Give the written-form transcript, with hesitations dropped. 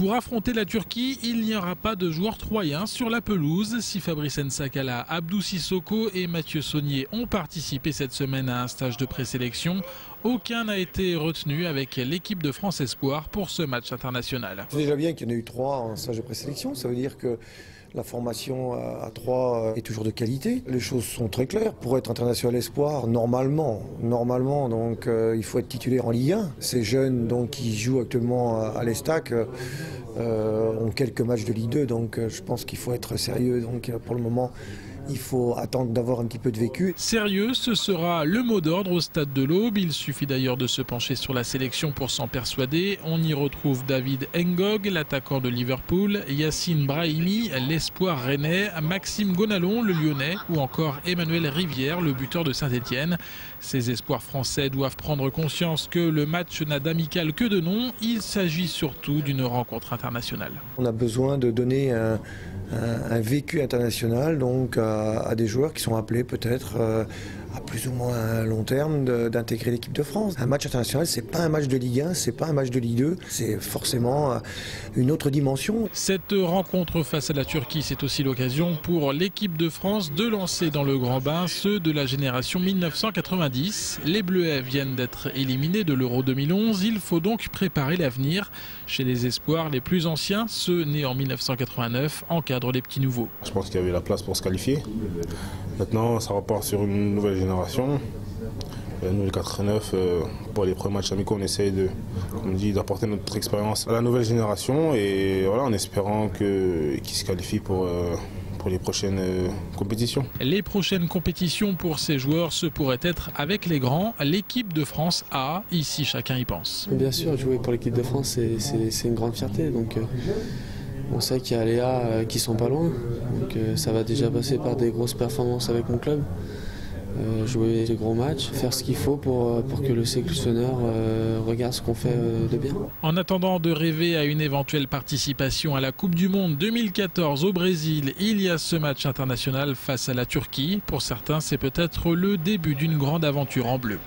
Pour affronter la Turquie, il n'y aura pas de joueurs troyens sur la pelouse. Si Fabrice Nsakala, Abdou Sissoko et Mathieu Saunier ont participé cette semaine à un stage de présélection, aucun n'a été retenu avec l'équipe de France Espoir pour ce match international. C'est déjà bien qu'il y en ait eu 3 en stage de présélection, ça veut dire que la formation à 3 est toujours de qualité. Les choses sont très claires. Pour être international espoir, normalement, donc il faut être titulaire en Ligue 1. Ces jeunes donc, qui jouent actuellement à l'Estac ont quelques matchs de Ligue 2, donc je pense qu'il faut être sérieux. Donc pour le moment, il faut attendre d'avoir un petit peu de vécu. Sérieux, ce sera le mot d'ordre au stade de l'Aube. Il suffit d'ailleurs de se pencher sur la sélection pour s'en persuader. On y retrouve David Ngog, l'attaquant de Liverpool, Yacine Brahimi, l'espoir rennais, Maxime Gonalon, le lyonnais, ou encore Emmanuel Rivière, le buteur de Saint-Etienne. Ces espoirs français doivent prendre conscience que le match n'a d'amical que de nom. Il s'agit surtout d'une rencontre internationale. On a besoin de donner un vécu international donc à des joueurs qui sont appelés peut-être à plus ou moins un long terme d'intégrer l'équipe de France. Un match international, c'est pas un match de Ligue 1, c'est pas un match de Ligue 2, c'est forcément une autre dimension. Cette rencontre face à la Turquie, c'est aussi l'occasion pour l'équipe de France de lancer dans le grand bain ceux de la génération 1990. Les Bleuets viennent d'être éliminés de l'Euro 2011, il faut donc préparer l'avenir. Chez les espoirs les plus anciens, ceux nés en 1989, encadrent les petits nouveaux. Je pense qu'il y avait la place pour se qualifier. Maintenant, ça repart sur une nouvelle génération. Nous, les 89, pour les premiers matchs amicaux, on essaye d'apporter notre expérience à la nouvelle génération et voilà, en espérant qu'ils se qualifient pour les prochaines compétitions. Les prochaines compétitions pour ces joueurs, ce pourrait être avec les grands, l'équipe de France A. Ici, chacun y pense. Bien sûr, jouer pour l'équipe de France, c'est une grande fierté. Donc, on sait qu'il y a les A qui sont pas loin. Donc, ça va déjà passer par des grosses performances avec mon club. Jouer des gros matchs, faire ce qu'il faut pour que le sélectionneur regarde ce qu'on fait de bien. En attendant de rêver à une éventuelle participation à la Coupe du Monde 2014 au Brésil, il y a ce match international face à la Turquie. Pour certains, c'est peut-être le début d'une grande aventure en bleu.